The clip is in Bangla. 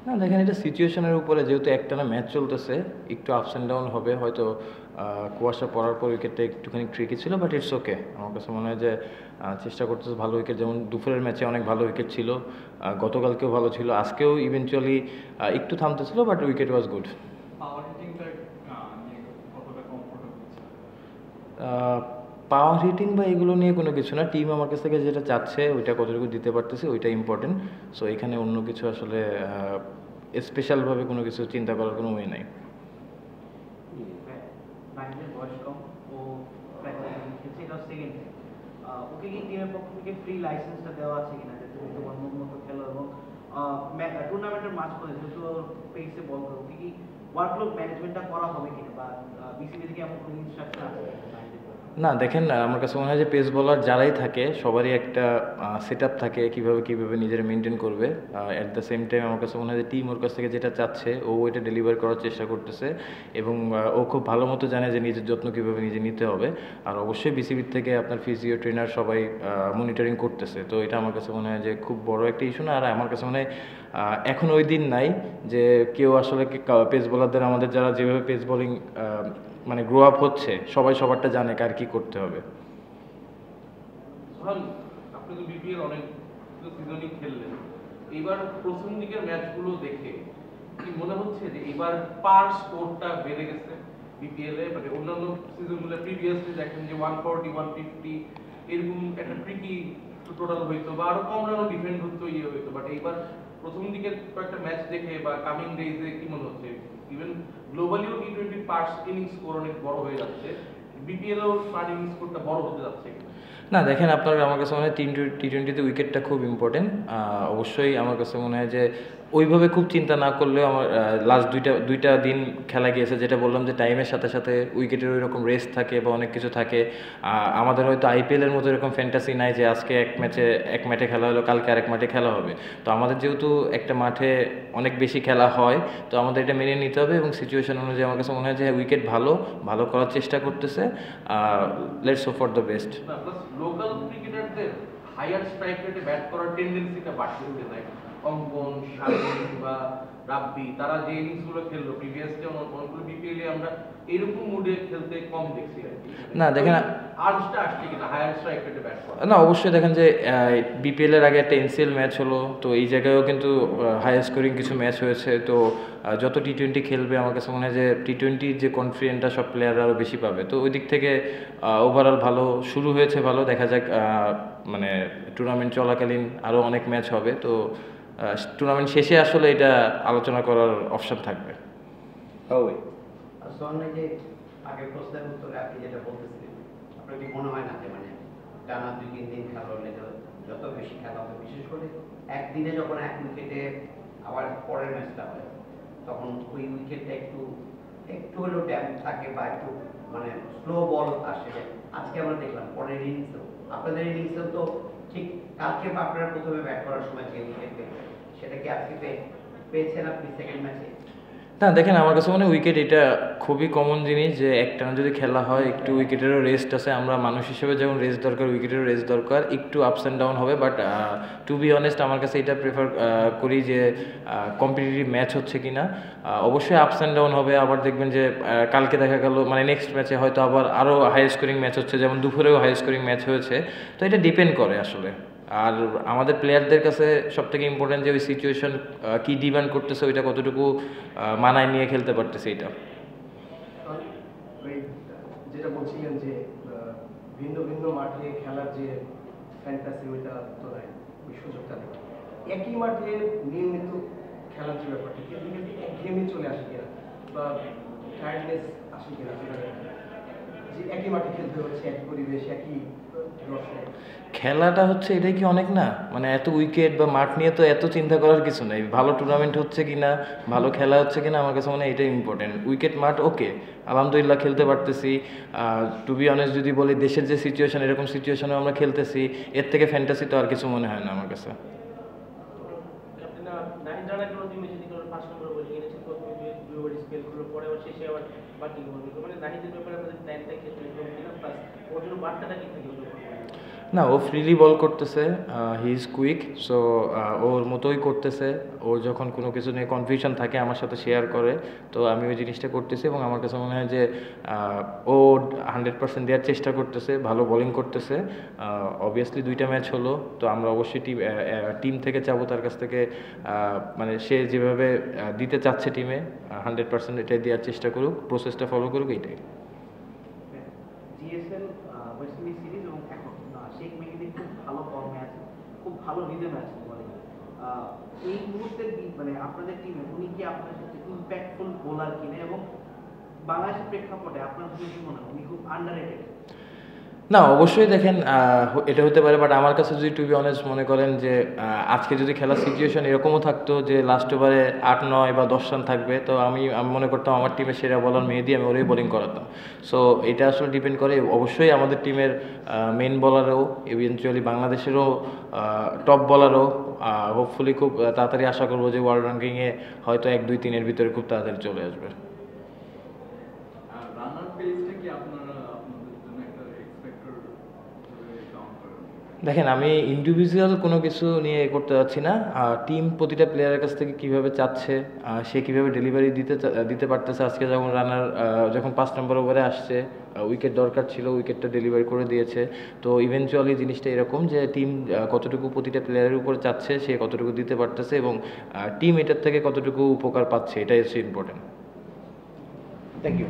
না দেখেন, এটা সিচুয়েশনের উপরে, যেহেতু একটানা ম্যাচ চলতেছে, একটু আপস অ্যান্ড ডাউন হবে হয়তো। কুয়াশা পড়ার পর উইকেটটা একটুখানি ট্রিকি ছিল, বাট ইটস ওকে। আমার কাছে মনে হয় যে চেষ্টা করতেছে ভালো উইকেট, যেমন দুপুরের ম্যাচে অনেক ভালো উইকেট ছিল, গতকালকেও ভালো ছিল, আজকেও ইভেনচুয়ালি একটু থামতেছিল, but wicket was good. Power hitting বা এগুলো নিয়ে কোনো কিছু না, টিম আমার কাছ থেকে যেটা চাচ্ছে ওইটা কতটুকু দিতে পারতেছে ওইটা ইম্পর্টেন্ট। সো এখানে অন্য কিছু আসলে স্পেশালভাবে কোনো কিছু চিন্তা করার কোনো ওয়ে নাই। ওকে কি টিমের পক্ষ থেকে ফ্রি লাইসেন্সটা দেওয়া আছে কিনা, যে তুমি তোমার মন মতো খেলো এবং টুর্নামেন্টের মাঝ করে যেহেতু পেসে বল করো, ওকে কি ওয়ার্কলোড ম্যানেজমেন্টটা করা হবে কিনা, বা বিসিবি থেকে এমন কোনো ইনস্ট্রাকশন আছে? না দেখেন, আমার কাছে মনে হয় যে পেস বলার যারাই থাকে সবারই একটা সেট আপ থাকে কীভাবে নিজেরা মেনটেন করবে। অ্যাট দ্য সেম টাইম আমার কাছে মনে হয় যে টিম ওর কাছ থেকে যেটা চাচ্ছে ও ওইটা ডেলিভার করার চেষ্টা করতেছে, এবং ও খুব ভালো মতো জানে যে নিজের যত্ন কীভাবে নিজে নিতে হবে। আর অবশ্যই বিসিবির থেকে আপনার ফিজিও ট্রেনার সবাই মনিটরিং করতেছে, তো এটা আমার কাছে মনে হয় যে খুব বড় একটা ইস্যু না। আর আমার কাছে মনে হয় এখন ওই দিন নাই যে কেউ আসলে পেস বোলারদের, আমাদের যারা যেভাবে পেস বোলিং মানে গ্রো আপ হচ্ছে, সবাই সবারটা জানে কার কি করতে হবে। আপনি তো বিপিএল অনেক সিজনই খেললেন, এবার প্রথম দিকের ম্যাচগুলো দেখে কি মনে হচ্ছে যে এবার পার স্কোরটা বেড়ে গেছে বিপিএল এ? মানে অন্যান্য সিজনগুলো প্রিভিয়াসলি দেখেন যে 140 150 এরকম একটা ট্রিকি টোটাল হইতো, বা আরো কম রানও ডিফেন্ড হতো, হইতো, বাট এইবার প্রথম দিকের কয়েকটা ম্যাচ দেখে বা কামিং ডেজে কি মনে হচ্ছে ইভেন গ্লোবালিও টি20 পার্স ইনিংস স্কোর অনেক বড় হয়ে যাচ্ছে, বিপিএলও পার ইনিংস স্কোরটা বড় হতে যাচ্ছে? না দেখেন, আপনার আমার কাছে মনে হয় টি20তে উইকেটটা খুব ইম্পর্টেন্ট। অবশ্যই আমার কাছে মনে হয় যে ওইভাবে খুব চিন্তা না করলেও আমার লাস্ট দুইটা দিন খেলা গিয়েছে, যেটা বললাম যে টাইমের সাথে সাথে উইকেটের ওই রকম রেস্ট থাকে বা অনেক কিছু থাকে। আমাদের হয়তো আইপিএলের মতো এরকম ফ্যান্টাসি নাই যে আজকে এক ম্যাচে খেলা হলো, কালকে আরেক মাঠে খেলা হবে। তো আমাদের যেহেতু একটা মাঠে অনেক বেশি খেলা হয়, তো আমাদের এটা মেনে নিতে হবে, এবং সিচুয়েশন অনুযায়ী আমার কাছে মনে হয় যে উইকেট ভালো করার চেষ্টা করতেছে। Let's hope for the best. Local ক্রিকেটারদের হায়ার স্ট্রাইক রেটে ব্যাট করার টেন্ডেন্সিটা বাড়তে যায়। অঙ্কন, শারমিন বা রাব্বি, তারা যে ইনিংসগুলো খেললো প্রিভিয়াসলি অনেকগুলো বিপিএলে আমরা এরকম মুডে খেলতে কম দেখছি আর কি। না দেখেন, আর্জটা আসছে কিনা হায়ার স্ট্রাইক রেটে ব্যাট করা? না অবশ্যই দেখেন যে বিপিএল এর আগে একটা এনসিএল ম্যাচ হলো, তো এই জায়গায়ও কিন্তু হাই স্কোরিং কিছু ম্যাচ হয়েছে। তো যত টি20 খেলবে আমার কাছে মনে হয় যে টি20 যে কনফিডেন্টটা সব প্লেয়াররা আরও বেশি পাবে। তো ওই দিক থেকে ওভারঅল ভালো শুরু হয়েছে, ভালো দেখা যাক। মানে টুর্নামেন্ট চলাকালীন আরও অনেক ম্যাচ হবে, তো টুর্নামেন্ট শেষে আসলে এটা আলোচনা করার অপশন থাকবে। যে আগের প্রশ্নের উত্তরে আপনি যেটা বলতেছিলেন, আপনার কি মনে হয় না যে মানে টানা 2-3 দিন খেলা হলে যত বেশি খেলা হবে, বিশেষ করে একদিনে যখন এক উইকেটে আবার পরের ম্যাচটা হয়, তখন ওই উইকেটটা একটু হলেও ড্যাম্প থাকে বা একটু মানে স্লো বল আসে। আজকে আমরা দেখলাম পরের ইনিংসেও, আপনাদের ইনিংসেও তো ঠিক কালকে আপনারা প্রথমে ব্যাট করার সময় যে উইকেট পেয়েছেন, সেটা কি আজকে পেয়েছেন আপনি সেকেন্ড ম্যাচে? না দেখেন, আমার কাছে মনে হয় উইকেট এটা খুবই কমন জিনিস, যে একটানা যদি খেলা হয় একটু উইকেটেরও রেস্ট আছে। আমরা মানুষ হিসেবে যেমন রেস্ট দরকার, উইকেটেরও রেস্ট দরকার, একটু আপস অ্যান্ড ডাউন হবে। বাট টু বি অনেস্ট, আমার কাছে এটা প্রেফার করি যে কম্পিটিটিভ ম্যাচ হচ্ছে কি না। অবশ্যই আপস অ্যান্ড ডাউন হবে। আবার দেখবেন যে কালকে দেখা গেল মানে নেক্সট ম্যাচে হয়তো আবার আরও হাই স্কোরিং ম্যাচ হচ্ছে, যেমন দুপুরেও হাই স্কোরিং ম্যাচ হয়েছে। তো এটা ডিপেন্ড করে আসলে। আর আমাদের প্লেয়ারদের কাছে সবথেকে ইম্পর্টেন্ট যে ওই সিচুয়েশন কি ডিমান্ড করতেছে, ওইটা কতটুকু মানায় নিয়ে খেলতে পারতেছে। এটা যেটা বলছিলেন যে ভিন্ন ভিন্ন মাঠে খেলার যে ফ্যান্টাসি, ওইটা তো নাই, ওই সুযোগটা নেই। একই মাঠে নিয়মিত খেলার যে ব্যাপারটা, একঘেয়েমি চলে আসে কিনা বা টায়ার্ডনেস আসে কিনা, যে একই মাঠে খেলতে হচ্ছে, একই পরিবেশ, একই খেলাটা হচ্ছে এটাই কি অনেক না? মানে এত উইকেট বা মাঠ নিয়ে তো এত চিন্তা করার কিছু নেই। ভালো টুর্নামেন্ট হচ্ছে কিনা, ভালো খেলা হচ্ছে কিনা, আমার কাছে মনে হয় এটাই ইম্পর্টেন্ট। উইকেট মাঠ ওকে, আলহামদুলিল্লাহ খেলতে পারতেছি। টু বি অনেস্ট যদি বলি, দেশের যে সিচুয়েশন, এরকম সিচুয়েশনে আমরা খেলতেছি, এর থেকে ফ্যান্টাসি তো আর কিছু মনে হয় না আমার কাছে। না, ও ফ্রিলি বল করতেছে, হি ইজ কুইক, সো ওর মতোই করতেছে। ওর যখন কোনো কিছু নিয়ে কনফিউশন থাকে আমার সাথে শেয়ার করে, তো আমি ওই জিনিসটা করতেছি এবং আমার কাছে মনে হয় যে ও 100% দেওয়ার চেষ্টা করতেছে, ভালো বোলিং করতেছে। অবভিয়াসলি 2টা ম্যাচ হলো, তো আমরা অবশ্যই টিম থেকে চাবো তার কাছ থেকে মানে সে যেভাবে দিতে চাচ্ছে টিমে 100% এটাই দেওয়ার চেষ্টা করুক, প্রসেসটা ফলো করুক, এইটাই। জিএসএল ওয়েস্ট ইন্ডিজ সিরিজ এবং এখন শেখ মেহেদী খুব ভালো ফর্মে আছে, খুব ভালো রিদমে আছে বলে এই মুহূর্তে মানে আপনাদের টিমে উনি কি আপনার সাথে ইম্প্যাক্টফুল বোলার কিনে, এবং বাংলাদেশের প্রেক্ষাপটে আপনার কি মনে হয় উনি খুব আন্ডাররেটেড? না, অবশ্যই দেখেন এটা হতে পারে, বাট আমার কাছে যদি টু বি অনেস্ট মনে করেন যে আজকে যদি খেলার সিচুয়েশন এরকমও থাকতো যে লাস্ট ওভারে 8, 9 বা 10 রান থাকবে, তো আমি মনে করতাম আমার টিমের সেরা বলার মেহেদী, আমি ওরই বোলিং করাতাম। সো এটা আসলে ডিপেন্ড করে, অবশ্যই আমাদের টিমের মেইন বলারও, ইভেনচুয়ালি বাংলাদেশেরও টপ বলারও হোপফুলি খুব তাড়াতাড়ি আশা করবো যে ওয়ার্ল্ড র্যাঙ্কিংয়ে হয়তো 1, 2, 3-এর ভিতরে খুব তাড়াতাড়ি চলে আসবে। রানার পেজটা কি আপনারা আপনাদের জন্য একটা এক্সপেক্টর কাউন্ট করেন? দেখেন, আমি ইন্ডিভিজুয়াল কোনো কিছু নিয়ে করতে যাচ্ছি না, টিম প্রতিটা প্লেয়ারের কাছ থেকে কীভাবে চাচ্ছে, সে কীভাবে ডেলিভারি দিতে পারতেছে। আজকে যখন রানার যখন 5 নম্বর ওভারে আসছে, উইকেট দরকার ছিল, উইকেটটা ডেলিভারি করে দিয়েছে। তো ইভেনচুয়ালি জিনিসটা এরকম যে টিম কতটুকু প্রতিটা প্লেয়ারের উপর চাচ্ছে, সে কতটুকু দিতে পারতেছে, এবং টিম এটার থেকে কতটুকু উপকার পাচ্ছে, এটাই হচ্ছে ইম্পর্টেন্ট। Thank you.